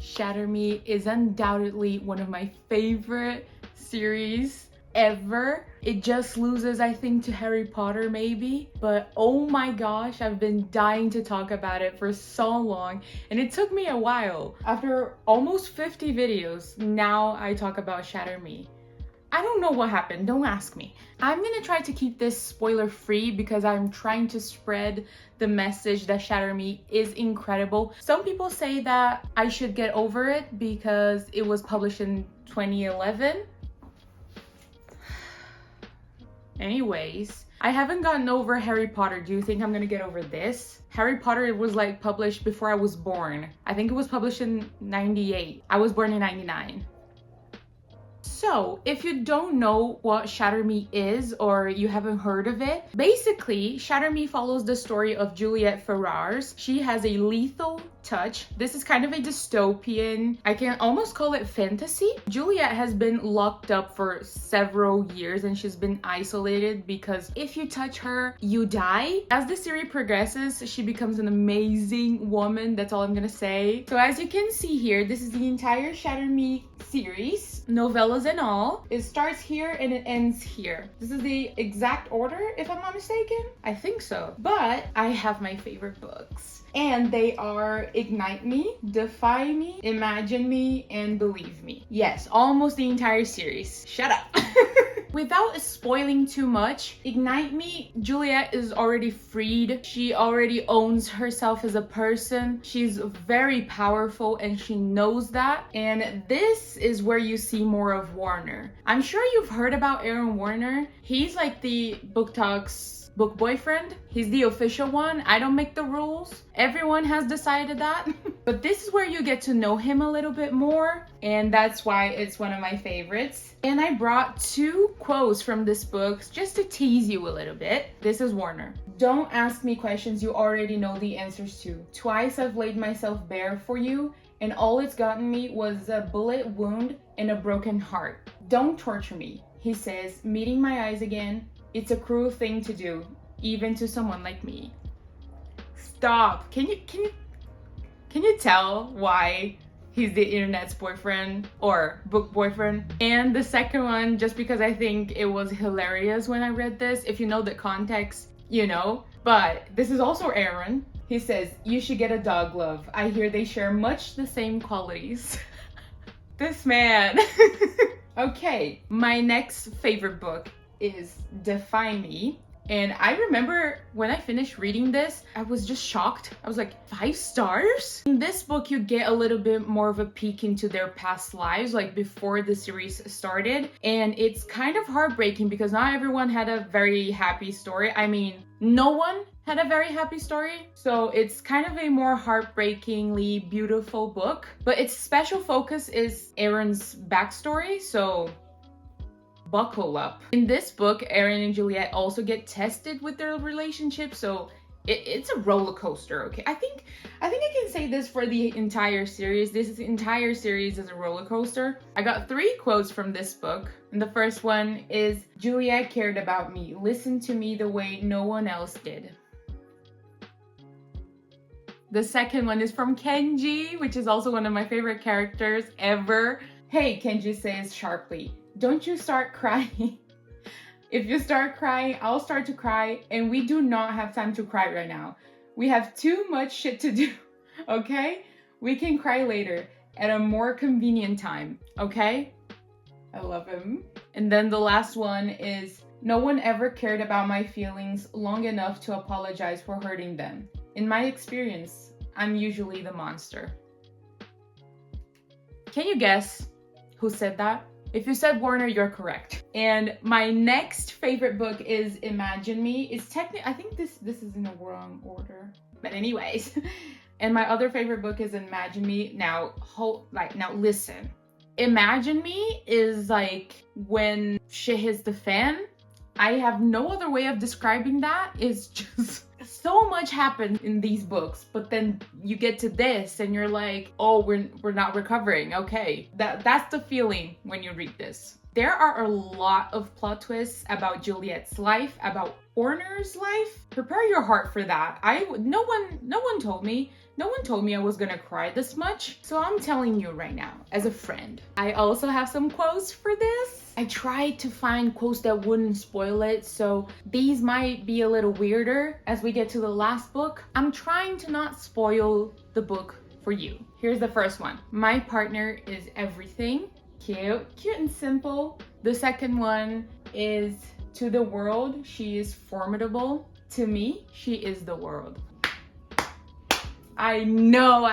Shatter Me is undoubtedly one of my favorite series ever. It just loses, I think, to Harry Potter maybe, but oh my gosh, I've been dying to talk about it for so long, and it took me a while. After almost 50 videos, now I talk about Shatter Me. I don't know what happened, don't ask me. I'm gonna try to keep this spoiler free because I'm trying to spread the message that Shatter Me is incredible. Some people say that I should get over it because it was published in 2011. Anyways, I haven't gotten over Harry Potter. Do you think I'm gonna get over this? Harry Potter was like published before I was born. I think it was published in 98. I was born in 99. So, if you don't know what Shatter Me is or you haven't heard of it, basically, Shatter Me follows the story of Juliet Ferrars. She has a lethal touch. This is kind of a dystopian, I can almost call it fantasy. Juliet has been locked up for several years and she's been isolated because if you touch her, you die. As the series progresses, she becomes an amazing woman. That's all I'm gonna say. So as you can see here, this is the entire Shatter Me series, novellas and all. It starts here and it ends here. This is the exact order, if I'm not mistaken. I think so. But I have my favorite books. And they are Ignite Me, Defy Me, Imagine Me, and Believe Me. Yes, almost the entire series. Shut up. Without spoiling too much, Ignite Me, Juliet is already freed. She already owns herself as a person. She's very powerful and she knows that. And this is where you see more of Warner. I'm sure you've heard about Aaron Warner. He's like the booktok's book boyfriend. He's the official one. I don't make the rules. Everyone has decided that. But this is where you get to know him a little bit more, and that's why it's one of my favorites. And I brought two quotes from this book just to tease you a little bit. This is Warner. Don't ask me questions you already know the answers to. Twice I've laid myself bare for you, and all it's gotten me was a bullet wound and a broken heart. Don't torture me, he says, meeting my eyes again. It's a cruel thing to do, even to someone like me. Stop. Can you tell why he's the internet's boyfriend or book boyfriend? And the second one, just because I think it was hilarious when I read this. If you know the context, you know. But this is also Aaron. He says, you should get a dog glove. I hear they share much the same qualities. This man. Okay, my next favorite book is Defy Me. And I remember when I finished reading this, I was just shocked. I was like, 5 stars? In this book, you get a little bit more of a peek into their past lives, like before the series started. And it's kind of heartbreaking because not everyone had a very happy story. I mean, no one had a very happy story. So it's kind of a more heartbreakingly beautiful book. But its special focus is Aaron's backstory. So buckle up. In this book, Aaron and Juliet also get tested with their relationship, so it's a roller coaster. Okay, I think I can say this for the entire series. This entire series is a roller coaster. I got 3 quotes from this book, and the first one is, Juliet cared about me, listened to me the way no one else did. The second one is from Kenji, which is also one of my favorite characters ever. Hey, Kenji says sharply, don't you start crying. If you start crying, I'll start to cry, and we do not have time to cry right now. We have too much shit to do, okay? We can cry later at a more convenient time, okay? I love him. And then the last one is, no one ever cared about my feelings long enough to apologize for hurting them. In my experience, I'm usually the monster. Can you guess who said that? If you said Warner, you're correct. And my next favorite book is Imagine Me. It's technically, I think this is in the wrong order. But anyways. And my other favorite book is Imagine Me. Now listen. Imagine Me is like when shit hits the fan. I have no other way of describing that. It's just so much happens in these books, but then you get to this and you're like, oh, we're not recovering. Okay, that's the feeling when you read this. There are a lot of plot twists about Juliet's life, about Warner's life. Prepare your heart for that. No one told me No one told me I was gonna cry this much, so I'm telling you right now, as a friend. I also have some quotes for this. I tried to find quotes that wouldn't spoil it, so these might be a little weirder as we get to the last book. I'm trying to not spoil the book for you. Here's the first one. My partner is everything. Cute and simple. The second one is, to the world, she is formidable. To me, she is the world. I know.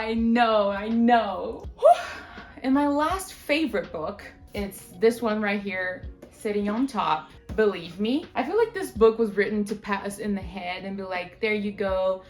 And my last favorite book, it's this one right here, sitting on top. Believe me, I feel like this book was written to pat us in the head and be like, there you go,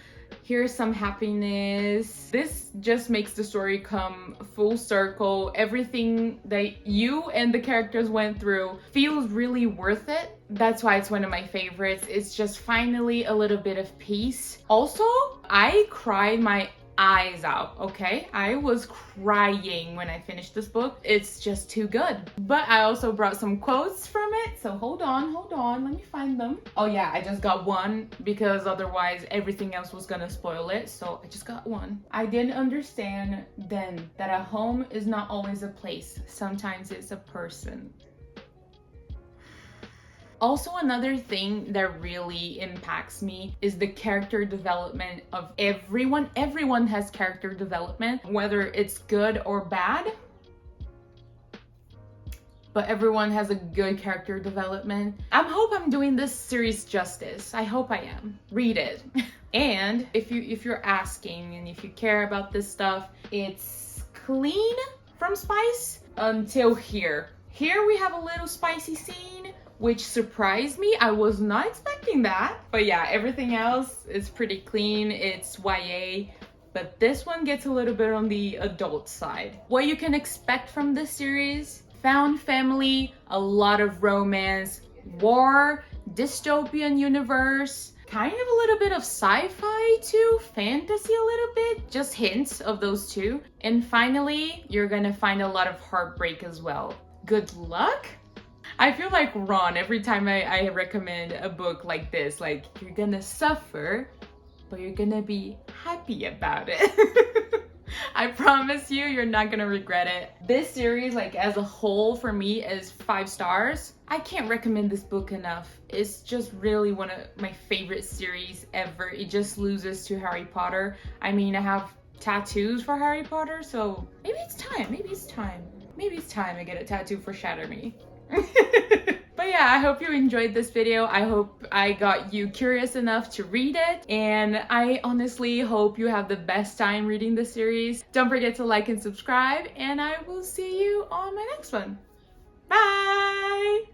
here's some happiness. This just makes the story come full circle. Everything that you and the characters went through feels really worth it. That's why it's one of my favorites. It's just finally a little bit of peace. Also, I cried my eyes out, okay? I was crying when I finished this book. It's just too good. But I also brought some quotes from it, so hold on, let me find them. Oh yeah, I just got one because otherwise everything else was gonna spoil it, so I just got one. I didn't understand then that a home is not always a place. Sometimes it's a person. Also, another thing that really impacts me is the character development of everyone. Everyone has character development, whether it's good or bad. But everyone has a good character development. I hope I'm doing this series justice. I hope I am. Read it. And if you're asking and if you care about this stuff, it's clean from spice until here. Here we have a little spicy scene, which surprised me. I was not expecting that. But yeah, everything else is pretty clean. It's YA, but this one gets a little bit on the adult side. What you can expect from this series: found family, a lot of romance, war, dystopian universe, kind of a little bit of sci-fi too, fantasy a little bit, just hints of those two. And finally, you're gonna find a lot of heartbreak as well. Good luck. I feel like Ron every time I recommend a book like this. Like, you're gonna suffer, but you're gonna be happy about it. I promise you, you're not gonna regret it. This series, like as a whole, for me is 5 stars. I can't recommend this book enough. It's just really one of my favorite series ever. It just loses to Harry Potter. I mean, I have tattoos for Harry Potter, so maybe it's time I get a tattoo for Shatter Me. But yeah, I hope you enjoyed this video. I hope I got you curious enough to read it, and I honestly hope you have the best time reading the series. Don't forget to like and subscribe, and I will see you on my next one. Bye!